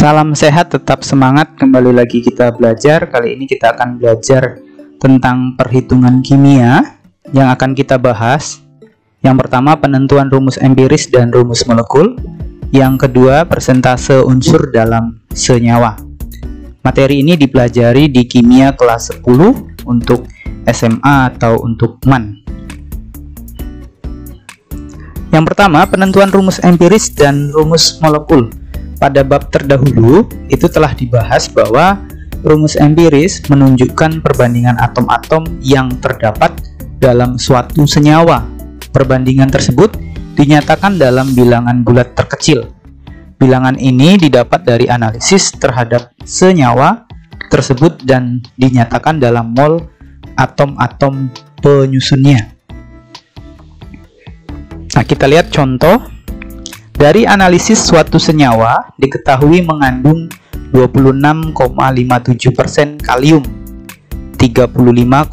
Salam sehat, tetap semangat. Kembali lagi kita belajar. Kali ini kita akan belajar tentang perhitungan kimia yang akan kita bahas. Yang pertama, penentuan rumus empiris dan rumus molekul. Yang kedua, persentase unsur dalam senyawa. Materi ini dipelajari di kimia kelas 10 untuk SMA atau untuk MAN. Yang pertama, penentuan rumus empiris dan rumus molekul. Pada bab terdahulu, itu telah dibahas bahwa rumus empiris menunjukkan perbandingan atom-atom yang terdapat dalam suatu senyawa. Perbandingan tersebut dinyatakan dalam bilangan bulat terkecil. Bilangan ini didapat dari analisis terhadap senyawa tersebut dan dinyatakan dalam mol atom-atom penyusunnya. Nah, kita lihat contoh. Dari analisis suatu senyawa diketahui mengandung 26,57% kalium, 35,36%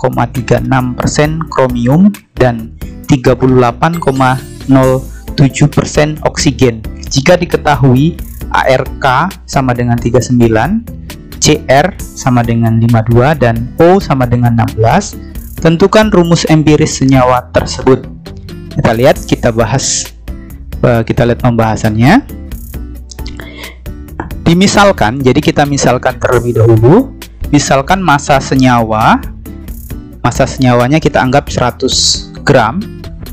kromium, dan 38,07% oksigen. Jika diketahui ARK sama dengan 39, CR sama dengan 52, dan O sama dengan 16, tentukan rumus empiris senyawa tersebut. Kita lihat, kita lihat pembahasannya. Dimisalkan, jadi kita misalkan terlebih dahulu. Misalkan massa senyawanya kita anggap 100 gram.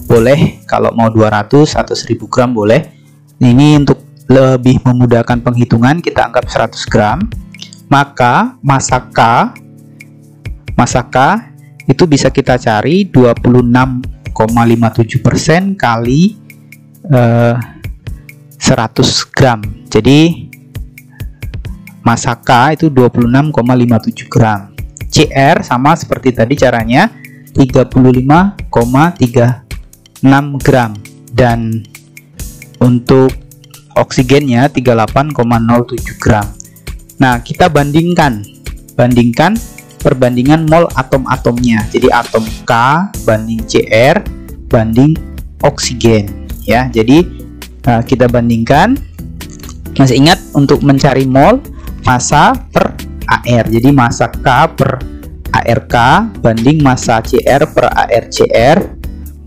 Boleh, kalau mau 200 atau 1000 gram boleh. Ini untuk lebih memudahkan penghitungan, kita anggap 100 gram. Maka massa K itu bisa kita cari 26,57% kali 100 gram. Jadi massa K itu 26,57 gram. CR sama seperti tadi caranya, 35,36 gram. Dan untuk oksigennya 38,07 gram. Nah, kita bandingkan perbandingan mol atom-atomnya. Jadi atom K banding CR banding oksigen. Ya, jadi kita bandingkan. Masih ingat untuk mencari mol, massa per AR. Jadi massa K per ARK banding massa CR per ARCR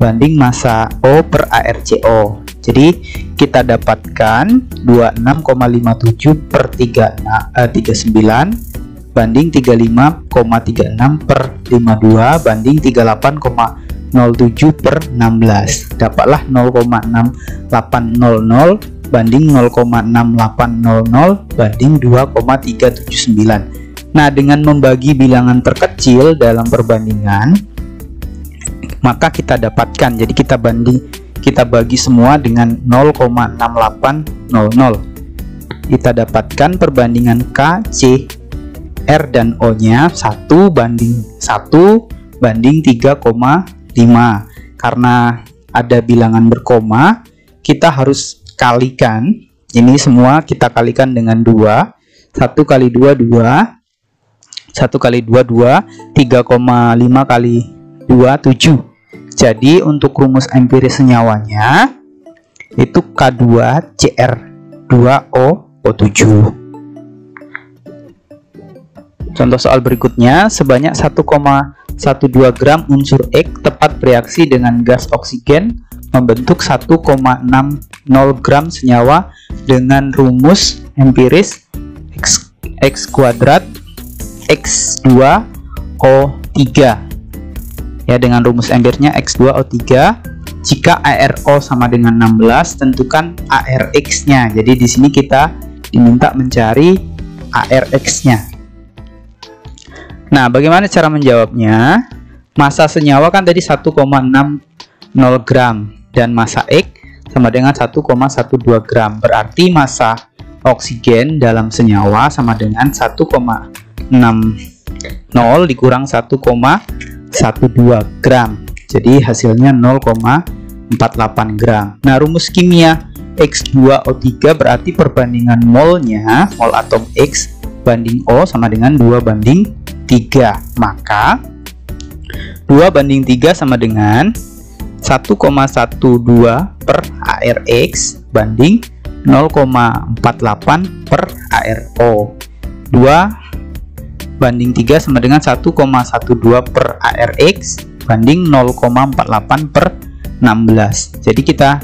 banding massa O per ARCO. Jadi kita dapatkan 26,57 per 39 banding 35,36 per 52 banding 38,07 per 16. Dapatlah 0,6800 banding 0,6800 banding 2,379. Nah, dengan membagi bilangan terkecil dalam perbandingan, maka kita dapatkan, jadi kita bagi semua dengan 0,6800. Kita dapatkan perbandingan K, C, R dan O nya 1 banding 1 banding 3,5. Karena ada bilangan berkoma, kita harus kalikan. Ini semua kita kalikan dengan 2. 1 kali 2 2. 1 kali 2 2. 3,5 kali 2 7. Jadi untuk rumus empiris senyawanya itu K2CR2O7. Contoh soal berikutnya, sebanyak 1,12 gram unsur X tepat bereaksi dengan gas oksigen membentuk 1,60 gram senyawa dengan rumus empiris X kuadrat X2O3. Ya, dengan rumus empirisnya X2O3. Jika ARO sama dengan 16, tentukan ARX-nya. Jadi di sini kita diminta mencari ARX-nya. Nah, bagaimana cara menjawabnya? Massa senyawa kan tadi 1,60 gram dan massa X sama dengan 1,12 gram. Berarti massa oksigen dalam senyawa sama dengan 1,60 dikurang 1,12 gram. Jadi hasilnya 0,48 gram. Nah, rumus kimia X2O3 berarti perbandingan molnya, mol atom X banding O sama dengan 2 banding 3. Maka 2 banding 3 sama dengan 1,12 per ARX banding 0,48 per ARO. 2 banding 3 sama dengan 1,12 per ARX banding 0,48 per 16. Jadi kita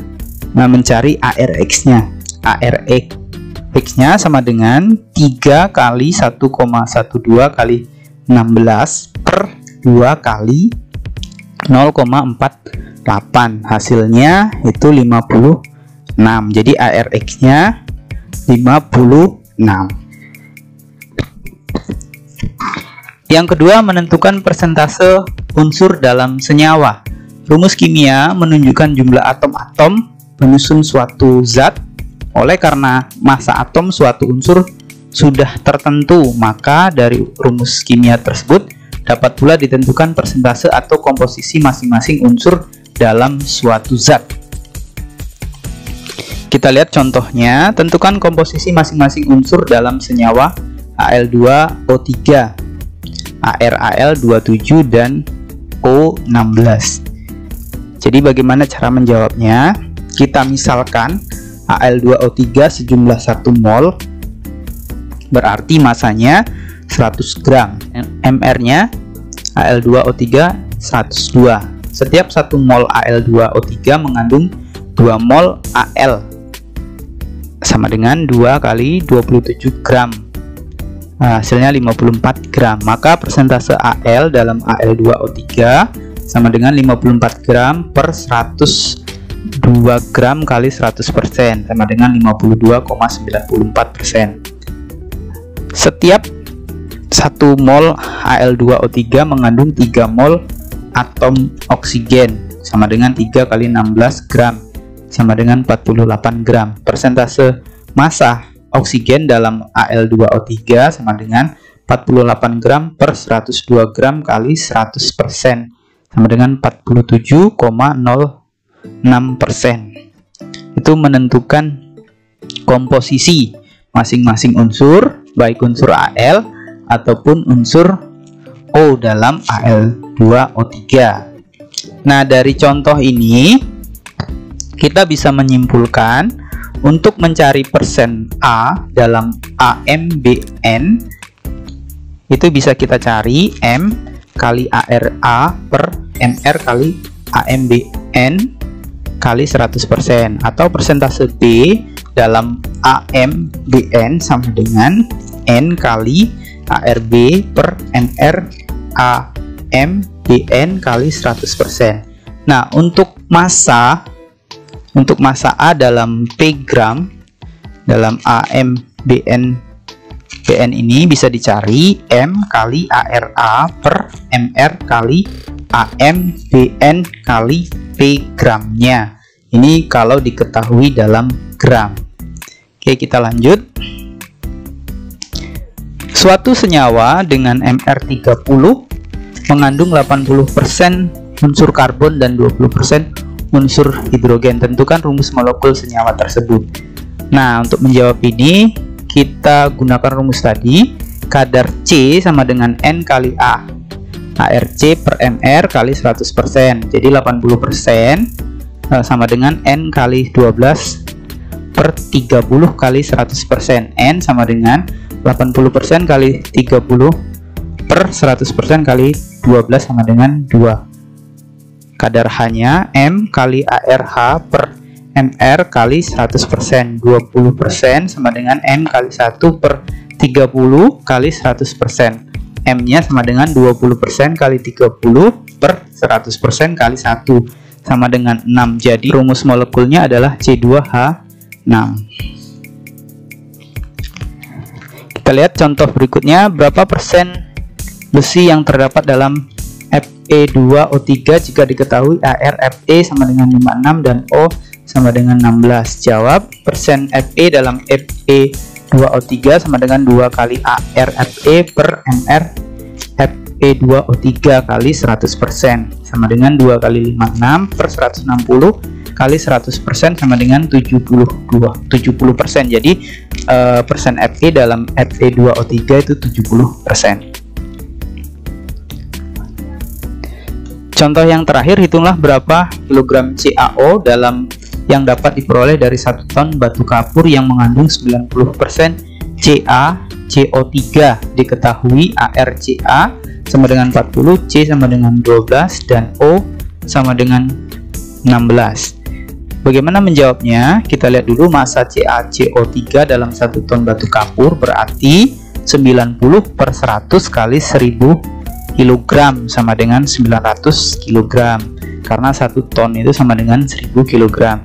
mencari ARX-nya. ARX-nya sama dengan 3 kali 1,12 kali 16 per 2 kali 0,48. Hasilnya itu 56. Jadi ARX-nya 56. Yang kedua, menentukan persentase unsur dalam senyawa. Rumus kimia menunjukkan jumlah atom-atom penyusun suatu zat. Oleh karena massa atom suatu unsur sudah tertentu, maka dari rumus kimia tersebut dapat pula ditentukan persentase atau komposisi masing-masing unsur dalam suatu zat. Kita lihat contohnya. Tentukan komposisi masing-masing unsur dalam senyawa Al2O3, ArAl27 dan O16. Jadi bagaimana cara menjawabnya? Kita misalkan Al2O3 sejumlah 1 mol, berarti masanya 100 gram. MR-nya Al2O3 102. Setiap 1 mol Al2O3 mengandung 2 mol Al, sama dengan 2 kali 27 gram. Hasilnya 54 gram. Maka persentase Al dalam Al2O3 sama dengan 54 gram per 102 gram kali 100%, sama dengan 52,94%. Setiap 1 mol Al2O3 mengandung 3 mol atom oksigen, sama dengan 3 kali 16 gram, sama dengan 48 gram. Persentase massa oksigen dalam Al2O3 sama dengan 48 gram per 102 gram kali 100%, sama dengan 47,06%. Itu menentukan komposisi masing-masing unsur, baik unsur Al ataupun unsur O dalam Al2O3. Nah, dari contoh ini kita bisa menyimpulkan untuk mencari persen A dalam AMBN itu bisa kita cari M kali ARA per MR kali AMBN kali 100%, atau persentase B dalam AMBN sama dengan N kali ARB per MR AMBN kali 100%. Nah, untuk massa A dalam P gram dalam AMBN ini bisa dicari M kali ARA per MR kali AMBN kali P gramnya. Ini kalau diketahui dalam gram. Oke, kita lanjut. Suatu senyawa dengan MR30 mengandung 80% unsur karbon dan 20% unsur hidrogen. Tentukan rumus molekul senyawa tersebut. Nah, untuk menjawab ini kita gunakan rumus tadi. Kadar C sama dengan N kali A, ARC per MR kali 100%. Jadi 80% sama dengan N kali 12 per 30 kali 100%. N sama dengan 80% kali 30 per 100% kali 12 sama dengan 2. Kadar H-nya M kali ARH per MR kali 100%. 20% sama dengan M kali 1 per 30 kali 100%. M-nya sama dengan 20% kali 30 per 100% kali 1, sama dengan 6. Jadi rumus molekulnya adalah C2H6. Kita lihat contoh berikutnya. Berapa persen besi yang terdapat dalam Fe2O3 jika diketahui ArFe sama dengan 56 dan O sama dengan 16. Jawab. Persen Fe dalam Fe2O3 sama dengan 2 kali ArFe per MR Fe2O3 kali 100%, sama dengan 2 kali 56 per 160 kali 100% sama dengan 70%. Jadi persen Fe dalam Fe2O3 itu 70%. Contoh yang terakhir, hitunglah berapa kilogram CaO dalam yang dapat diperoleh dari 1 ton batu kapur yang mengandung 90% CaCO3. Diketahui ArCa sama dengan 40, C sama dengan 12, dan O sama dengan 16. Bagaimana menjawabnya? Kita lihat dulu massa CaCO3 dalam 1 ton batu kapur berarti 90/100 kali 1000 kg sama dengan 900 kg, karena 1 ton itu sama dengan 1000 kg.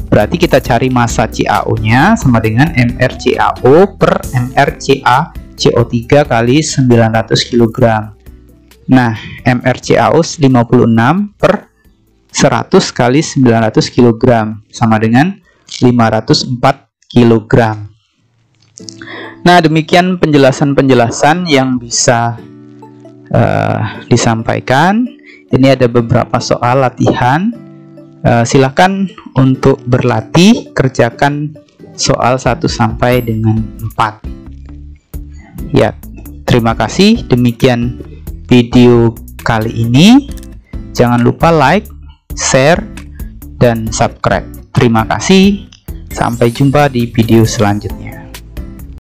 Berarti kita cari massa CaO nya sama dengan MrCaO per MrCaCO3 kali 900 kg. Nah, MrCaO 56 per 100 kali 900 kg sama dengan 504 kg. Nah, demikian penjelasan-penjelasan yang bisa disampaikan. Ini ada beberapa soal latihan. Silakan untuk berlatih, kerjakan soal 1 sampai dengan 4. Ya, terima kasih. Demikian video kali ini. Jangan lupa like, share, dan subscribe. Terima kasih. Sampai jumpa di video selanjutnya.